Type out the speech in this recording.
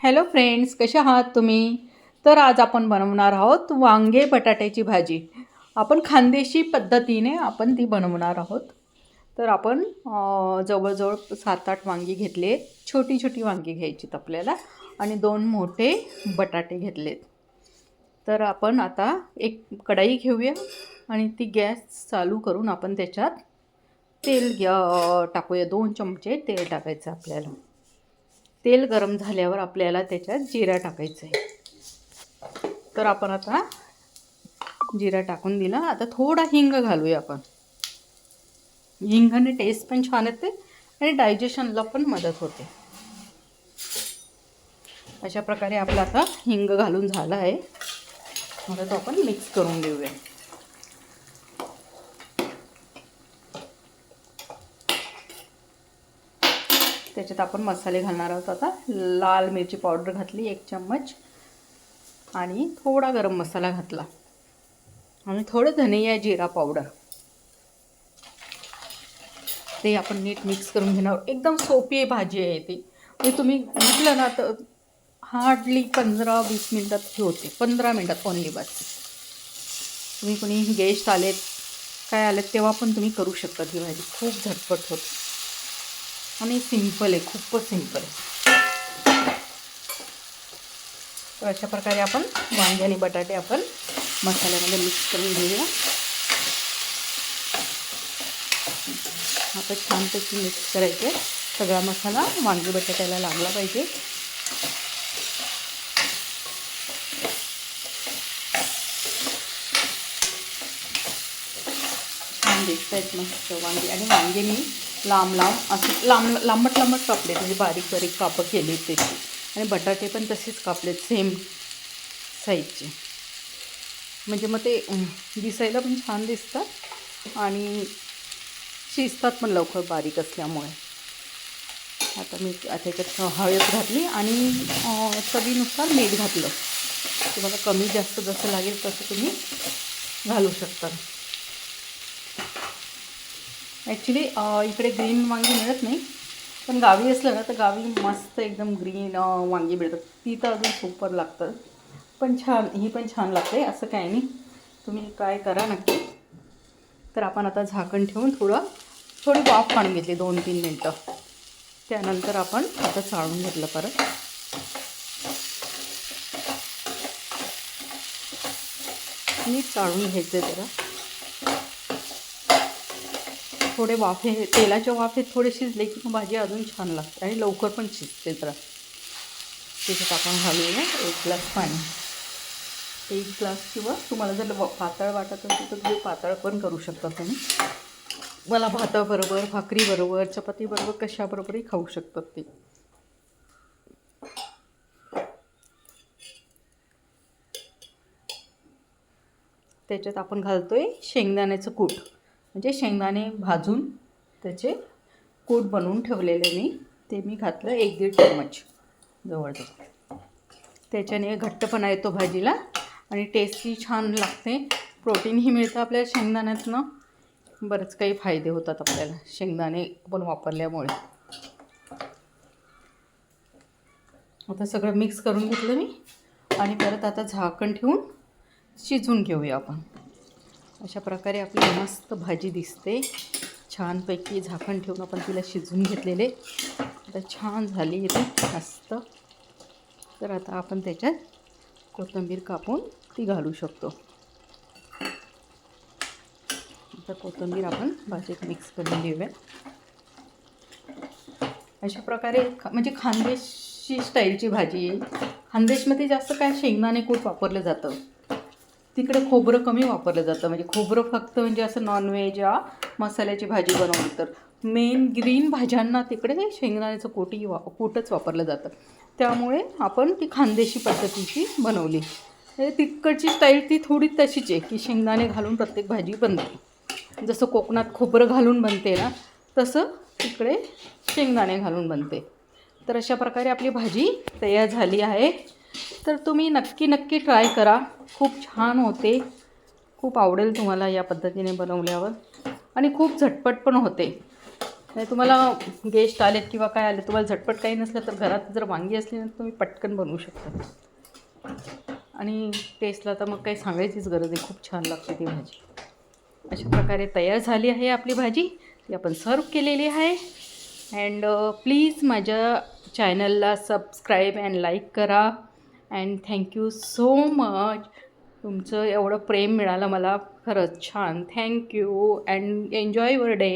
Hello friends, कसे आहात तुम्ही? तर आज आपण बनवणार आहोत वांगे बटाट्याची भाजी. आपण खानदेशी पद्धतीने आपण ती बनवणार आहोत. तर आपण जवळजवळ 7-8 वांगी घेतले. छोटी छोटी वांगी घ्यायचीत आपल्याला आणि 2 मोठे बटाटे घेतलेत. तर आपण आता एक कढई घेऊया आणि ती गॅस चालू करून आपण त्याच्यात तेल टाकूया. 2 चमचे तेल टाकायचं आपल्याला. तेल गरम झाल्यावर आपल्याला त्याच्यात जिरा टाकायचं आहे. तर आपण आता जिरा टाकून दिला. आता थोडा हिंग घालूया आपण. हिंगाने टेस्ट पण छान येते आणि डायजेशनला पण मदत होते. अशा प्रकारे आपला आता हिंग घालून झाला आहे. आता तो आपण मिक्स करून घेऊया. त्याच्यात आपण मसाले घालणार आहोत. आता लाल मिरची पावडर घातली 1 चम्मच आणि थोडा गरम मसाला घातला आणि थोडं धनिया जिरा पावडर. ते आपण नीट मिक्स करून घेणार. एकदम सोपी भाजी आहे ती. म्हणजे तुम्ही म्हटलं ना तर हार्डली 15-20 मिनटात ही होते. 15 मिनटात ओनली बस. तुम्ही कोणी गेस्ट आलेत काय आलेत तेव्हा पण तुम्ही करू शकता. ही भाजी खूप झटपट होते आणि सिंपल आहे, खूपच सिंपल आहे. तर अशा प्रकारे आपण वांगे आणि बटाटे आपण मसाल्यामध्ये मिक्स करून घेऊया. आता छानपैकी मिक्स करायचे. सगळा मसाला वांगे बटाट्याला लागला पाहिजे. छान दिसत आहेत मस्त वांगे. आणि वांगे मी लांब असे लांबट कापलेत, म्हणजे बारीक बारीक कापं केले त्याची. आणि बटाटे पण तसेच कापलेत सेम साईजचे. म्हणजे मग ते दिसायला पण छान दिसतात आणि शिजतात पण लवकर बारीक असल्यामुळे. आता मी त्याच्यात हळद घातली आणि चवीनुसार मीठ घातलं. तुम्हाला कमी जास्त जसं लागेल तसं तुम्ही घालू शकता. ॲक्च्युली इकडे ग्रीन वांगी मिळत नाही, पण गावी असलं ना तर गावी मस्त एकदम ग्रीन वांगी मिळतात. ती तर अजून सुपर लागतं. पण छान, ही पण छान लागते. असं काय नाही, तुम्ही ट्राय करा नक्की. तर आपण आता झाकण ठेवून थोडी वाफ काढून घेतली 2-3 मिनटं. त्यानंतर आपण आता चाळून घेतलं परत. नीट चाळून घ्यायचं जरा. थोडे तेलाच्या वाफेत थोडे शिजले की भाजी अजून छान लागते आणि लवकर पण शिजते. जरा त्याच्यात आपण घालूया 1 ग्लास पाणी. 1 ग्लास, किंवा तुम्हाला जर पातळ वाटत असेल तर तुम्ही पातळ पण करू शकता तुम्ही. मला भाताबरोबर, भाकरीबरोबर, चपातीबरोबर कशाबरोबरही खाऊ शकतात ते. त्याच्यात आपण घालतोय शेंगदाण्याचं कूट. म्हणजे शेंगदाणे भाजून त्याचे कूट बनवून ठेवलेले मी घातलं 1-1.5 चम्मच जवळजवळ. त्याच्याने घट्टपणा येतो भाजीला आणि टेस्टही छान लागते. प्रोटीनही मिळतं आपल्याला शेंगदाण्यातनं. बरेच काही फायदे होतात आपल्याला शेंगदाणे आपण वापरल्यामुळे. आता सगळं मिक्स करून घेतलं मी आणि परत आता झाकण ठेवून शिजवून घेऊया आपण. अशा प्रकारे आपली मस्त भाजी दिसते. छानपैकी झाकण ठेवून आपण तिला शिजवून घेतलेले. आता छान झाली इथे मस्त. तर आता आपण त्याच्यात कोथिंबीर कापून ती घालू शकतो. आता कोथिंबीर आपण भाजीत मिक्स करून घेऊया. अशा प्रकारे म्हणजे खानदेशी स्टाईलची भाजी आहे. खानदेशमध्ये जास्त काय शेंगदाणे कूट वापरलं जातं. तिकडे खोबरं कमी वापरलं जातं. म्हणजे खोबरं फक्त म्हणजे असं नॉनव्हेज या मसाल्याची भाजी बनवली तर मेन ग्रीन भाज्यांना तिकडे शेंगदाण्याचं कूटच वापरलं जातं. त्यामुळे आपण ती खानदेशी पद्धतीची बनवली. म्हणजे तिकडची स्टाईल ती थोडी तशीच आहे की शेंगदाणे घालून प्रत्येक भाजी बनते. जसं कोकणात खोबरं घालून बनते ना, तसं तिकडे शेंगदाणे घालून बनते. तर अशा प्रकारे आपली भाजी तयार झाली आहे. तर तुम्ही नक्की ट्राय करा. खूप छान होते. खूप आवडेल तुम्हाला या पद्धतीने बनवल्यावर आणि खूप झटपट पण होते. नाही तुम्हाला गेस्ट आलेत किंवा काय आले, तुम्हाला झटपट काही नसलं तर घरात जर वांगी असली ना तुम्ही पटकन बनवू शकता. आणि टेस्टला तर मग काही सांगायचीच गरज आहे, खूप छान लागते ती भाजी. अशा प्रकारे तयार झाली आहे आपली भाजी, ती आपण सर्व केलेली आहे. अँड प्लीज माझ्या चॅनलला सबस्क्राईब अँड लाईक करा. And thank you so much. तुमचं एवढं प्रेम मिळालं मला, खरंच छान. Thank you and enjoy your day.